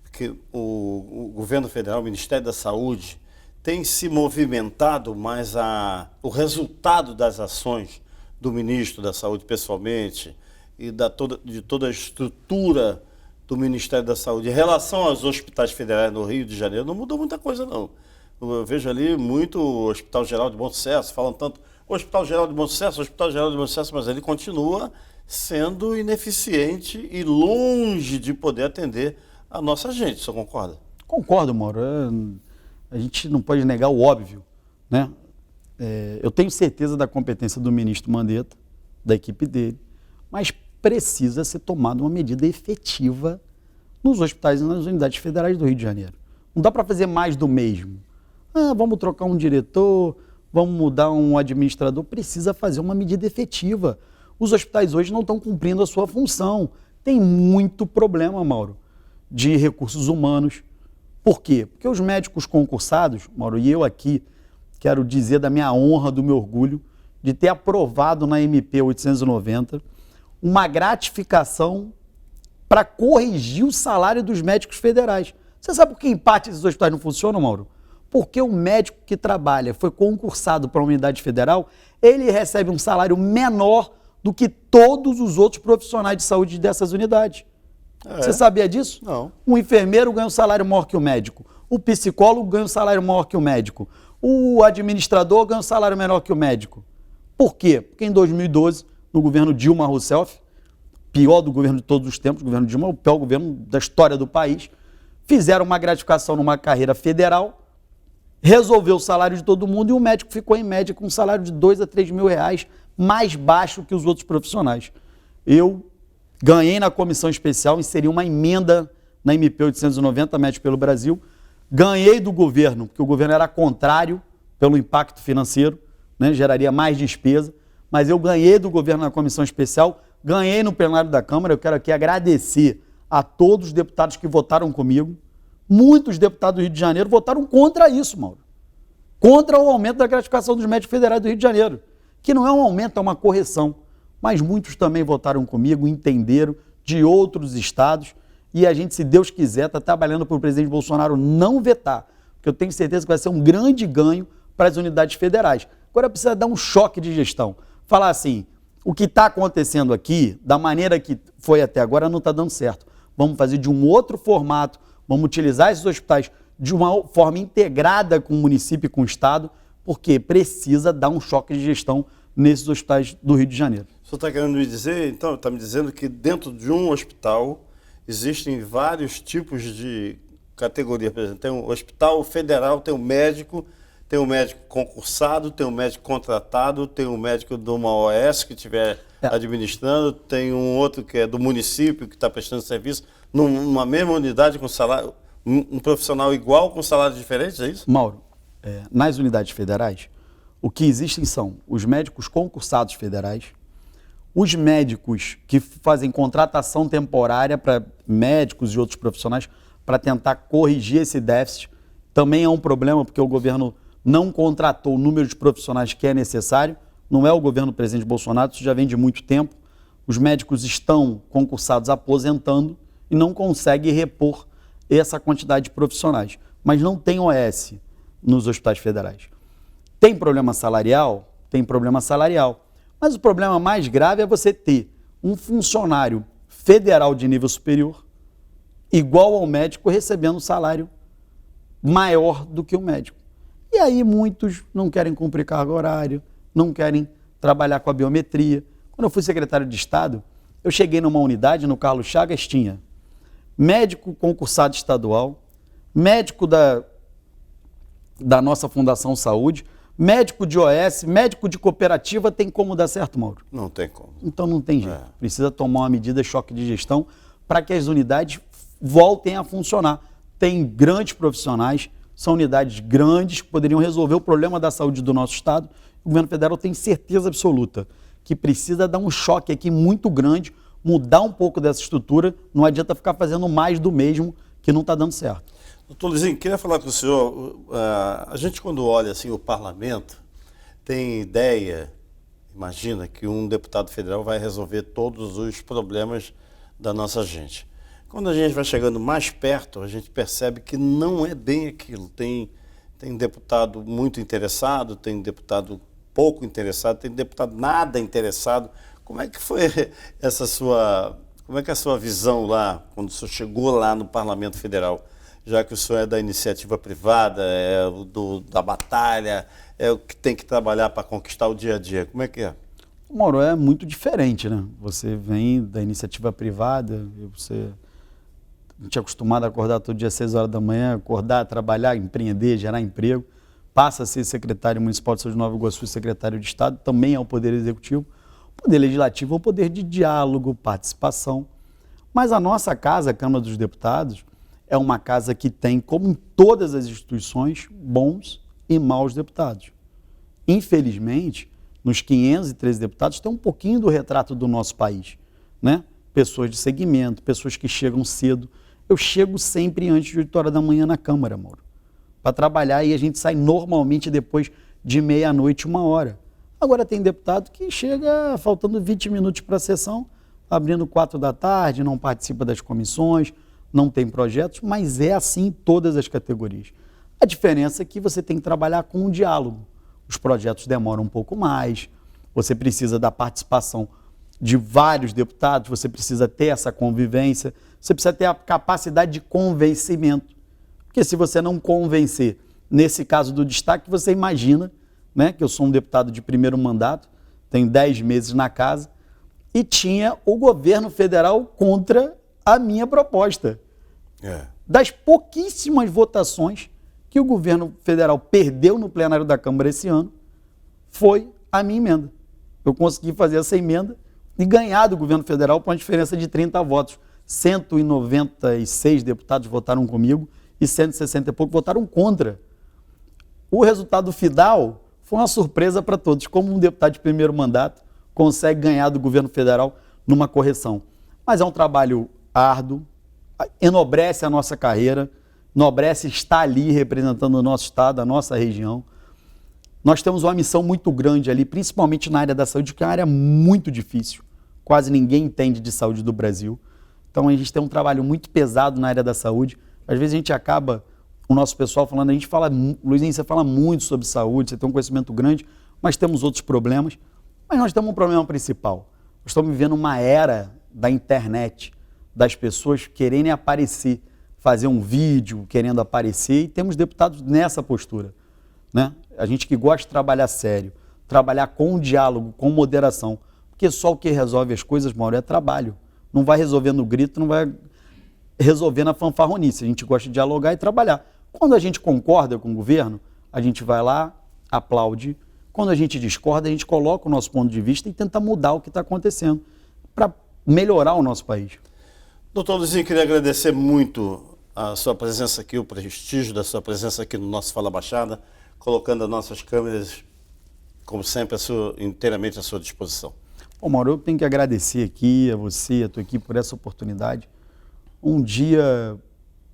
porque o governo federal, o Ministério da Saúde, tem se movimentado mais o resultado das ações do ministro da Saúde pessoalmente e de toda a estrutura do Ministério da Saúde. Em relação aos hospitais federais no Rio de Janeiro, não mudou muita coisa, não. Eu vejo ali muito o Hospital Geral de Bom Sucesso, falam tanto Hospital Geral de Bom Sucesso, Hospital Geral de Bom Sucesso, mas ele continua sendo ineficiente e longe de poder atender a nossa gente. O senhor concorda? Concordo, Mauro. A gente não pode negar o óbvio, né? Eu tenho certeza da competência do ministro Mandetta, da equipe dele, mas precisa ser tomada uma medida efetiva nos hospitais e nas unidades federais do Rio de Janeiro. Não dá para fazer mais do mesmo. Vamos trocar um diretor, vamos mudar um administrador. Precisa fazer uma medida efetiva. Os hospitais hoje não estão cumprindo a sua função. Tem muito problema, Mauro, de recursos humanos. Por quê? Porque os médicos concursados, Mauro, e eu aqui quero dizer da minha honra, do meu orgulho, de ter aprovado na MP 890 uma gratificação para corrigir o salário dos médicos federais. Você sabe por que em parte esses hospitais não funcionam, Mauro? Porque o médico que trabalha, foi concursado para a unidade federal, ele recebe um salário menor do que todos os outros profissionais de saúde dessas unidades. Você sabia disso? Não. O enfermeiro ganha um salário maior que o médico, o psicólogo ganha um salário maior que o médico, o administrador ganha um salário menor que o médico. Por quê? Porque em 2012, no governo Dilma Rousseff, pior do governo de todos os tempos, o governo Dilma é o pior governo da história do país, fizeram uma gratificação numa carreira federal, resolveu o salário de todo mundo e o médico ficou em média com um salário de 2 a 3 mil reais mais baixo que os outros profissionais. Eu ganhei na comissão especial, inseri uma emenda na MP 890, Médico pelo Brasil, ganhei do governo, porque o governo era contrário pelo impacto financeiro, né, geraria mais despesa, mas eu ganhei do governo na comissão especial, ganhei no plenário da Câmara. Eu quero aqui agradecer a todos os deputados que votaram comigo. Muitos deputados do Rio de Janeiro votaram contra isso, Mauro. Contra o aumento da gratificação dos médicos federais do Rio de Janeiro, que não é um aumento, é uma correção. Mas muitos também votaram comigo, entenderam, de outros estados, e a gente, se Deus quiser, está trabalhando para o presidente Bolsonaro não vetar, porque eu tenho certeza que vai ser um grande ganho para as unidades federais. Agora precisa dar um choque de gestão. Falar assim, o que está acontecendo aqui, da maneira que foi até agora, não está dando certo. Vamos fazer de um outro formato, vamos utilizar esses hospitais de uma forma integrada com o município e com o estado, porque precisa dar um choque de gestão nesses hospitais do Rio de Janeiro. O senhor está querendo me dizer, então, está me dizendo que dentro de um hospital existem vários tipos de categorias. Por exemplo, tem um hospital federal, tem um médico concursado, tem um médico contratado, tem um médico de uma OS que estiver administrando, tem um outro que é do município que está prestando serviço, numa mesma unidade com salário, um profissional igual com salários diferentes, é isso? Mauro, nas unidades federais, o que existem são os médicos concursados federais, os médicos que fazem contratação temporária para médicos e outros profissionais para tentar corrigir esse déficit. Também é um problema porque o governo não contratou o número de profissionais que é necessário. Não é o governo do presidente Bolsonaro, isso já vem de muito tempo. Os médicos estão concursados aposentando e não conseguem repor essa quantidade de profissionais. Mas não tem OS nos hospitais federais. Tem problema salarial? Tem problema salarial. Mas o problema mais grave é você ter um funcionário federal de nível superior igual ao médico recebendo um salário maior do que o médico. E aí muitos não querem cumprir carga horária, não querem trabalhar com a biometria. Quando eu fui secretário de Estado, eu cheguei numa unidade, no Carlos Chagas, tinha médico concursado estadual, médico da nossa Fundação Saúde, médico de OS, médico de cooperativa. Tem como dar certo, Mauro? Não tem como. Então não tem jeito. Precisa tomar uma medida de choque de gestão para que as unidades voltem a funcionar. Tem grandes profissionais, são unidades grandes que poderiam resolver o problema da saúde do nosso estado. O governo federal tem certeza absoluta que precisa dar um choque aqui muito grande, mudar um pouco dessa estrutura. Não adianta ficar fazendo mais do mesmo, que não está dando certo. Doutor Luizinho, queria falar com o senhor, a gente quando olha assim, o parlamento, tem ideia, imagina que um deputado federal vai resolver todos os problemas da nossa gente. Quando a gente vai chegando mais perto, a gente percebe que não é bem aquilo. Tem deputado muito interessado, tem deputado pouco interessado, tem deputado nada interessado. Como é que foi como é que é a sua visão lá, quando o senhor chegou lá no Parlamento Federal? Já que o senhor é da iniciativa privada, da batalha, é o que tem que trabalhar para conquistar o dia a dia. Como é que é? Mauro, é muito diferente, né? Você vem da iniciativa privada, você tinha acostumado a acordar todo dia às 6 horas da manhã, acordar, trabalhar, empreender, gerar emprego, passa a ser secretário municipal de São Nova Iguaçu e secretário de Estado, também é o Poder Executivo. O Poder Legislativo é o poder de diálogo, participação. Mas a nossa casa, a Câmara dos Deputados, é uma casa que tem, como em todas as instituições, bons e maus deputados. Infelizmente, nos 513 deputados, tem um pouquinho do retrato do nosso país, né? Pessoas de segmento, pessoas que chegam cedo. Eu chego sempre antes de 8 horas da manhã na Câmara, Mauro, para trabalhar, e a gente sai normalmente depois de meia-noite, 1 hora. Agora tem deputado que chega faltando 20 minutos para a sessão, abrindo 4 da tarde, não participa das comissões, não tem projetos, mas é assim em todas as categorias. A diferença é que você tem que trabalhar com um diálogo. Os projetos demoram um pouco mais, você precisa da participação de vários deputados, você precisa ter essa convivência, você precisa ter a capacidade de convencimento. Porque se você não convencer, nesse caso do destaque, você imagina, né, que eu sou um deputado de primeiro mandato, tenho 10 meses na casa, e tinha o governo federal contra a minha proposta. Das pouquíssimas votações que o governo federal perdeu no plenário da Câmara esse ano, foi a minha emenda. Eu consegui fazer essa emenda e ganhar do governo federal por uma diferença de 30 votos. 196 deputados votaram comigo e 160 e pouco votaram contra. O resultado final foi uma surpresa para todos. Como um deputado de primeiro mandato consegue ganhar do governo federal numa correção. Mas é um trabalho árduo, enobrece a nossa carreira, enobrece estar ali representando o nosso estado, a nossa região. Nós temos uma missão muito grande ali, principalmente na área da saúde, que é uma área muito difícil. Quase ninguém entende de saúde do Brasil. Então a gente tem um trabalho muito pesado na área da saúde. Às vezes a gente acaba, o nosso pessoal falando, a gente fala, Luizinho, você fala muito sobre saúde, você tem um conhecimento grande, mas temos outros problemas. Mas nós temos um problema principal. Nós estamos vivendo uma era da internet, das pessoas quererem aparecer, fazer um vídeo querendo aparecer, e temos deputados nessa postura, né? A gente que gosta de trabalhar sério, trabalhar com diálogo, com moderação, porque só o que resolve as coisas, Mauro, é trabalho. Não vai resolver no grito, não vai resolver na fanfarronice. A gente gosta de dialogar e trabalhar. Quando a gente concorda com o governo, a gente vai lá, aplaude. Quando a gente discorda, a gente coloca o nosso ponto de vista e tenta mudar o que está acontecendo para melhorar o nosso país. Doutor Luizinho, queria agradecer muito a sua presença aqui, o prestígio da sua presença aqui no nosso Fala Baixada, colocando as nossas câmeras, como sempre, inteiramente à sua disposição. Bom, Mauro, eu tenho que agradecer aqui a você, a tua equipe, por essa oportunidade. Um dia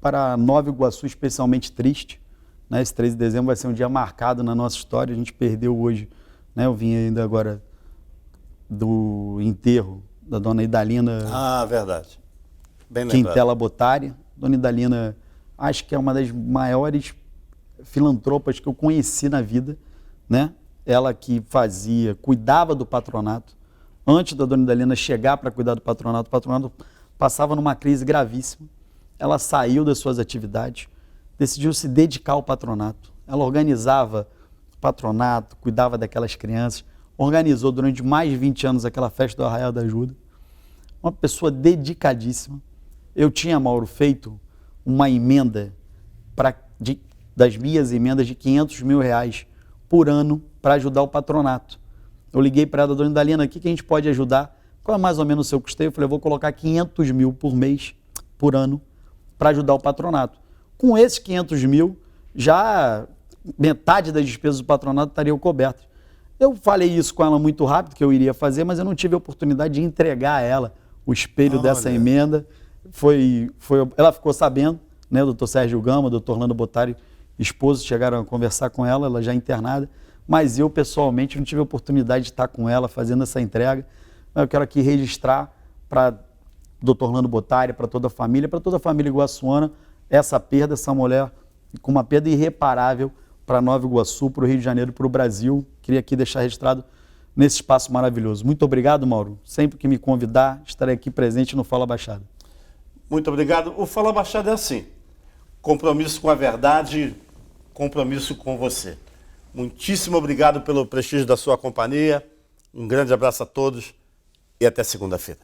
para Nova Iguaçu especialmente triste, né? Esse 13 de dezembro vai ser um dia marcado na nossa história. A gente perdeu hoje, né? Eu vim ainda agora do enterro da dona Idalina. Ah, verdade. Bem lembrado. Quintela Bottari. Dona Idalina, acho que é uma das maiores filantropas que eu conheci na vida, né? Ela que cuidava do patronato. Antes da dona Idalina chegar para cuidar do patronato, o patronato passava numa crise gravíssima. Ela saiu das suas atividades, decidiu se dedicar ao patronato. Ela organizava o patronato, cuidava daquelas crianças, organizou durante mais de 20 anos aquela festa do Arraial da Ajuda. Uma pessoa dedicadíssima. Eu tinha, Mauro, feito uma emenda das minhas emendas de R$500 mil por ano para ajudar o patronato. Eu liguei para ela, dona Idalina, o que a gente pode ajudar? Qual é mais ou menos o seu custeio? Eu falei, eu vou colocar 500 mil por mês, por ano, para ajudar o patronato. Com esses 500 mil, já metade das despesas do patronato estariam cobertas. Eu falei isso com ela muito rápido, que eu iria fazer, mas eu não tive a oportunidade de entregar a ela o espelho dessa emenda. Ela ficou sabendo, né? O doutor Sérgio Gama, o doutor Orlando Bottari, esposo, chegaram a conversar com ela já internada, mas eu, pessoalmente, não tive a oportunidade de estar com ela fazendo essa entrega. Eu quero aqui registrar para o doutor Orlando Bottari, para toda a família iguaçuana, essa perda, essa mulher com uma perda irreparável para Nova Iguaçu, para o Rio de Janeiro, para o Brasil. Queria aqui deixar registrado nesse espaço maravilhoso. Muito obrigado, Mauro. Sempre que me convidar, estarei aqui presente no Fala Baixada. Muito obrigado. O Fala Baixada é assim, compromisso com a verdade, compromisso com você. Muitíssimo obrigado pelo prestígio da sua companhia. Um grande abraço a todos e até segunda-feira.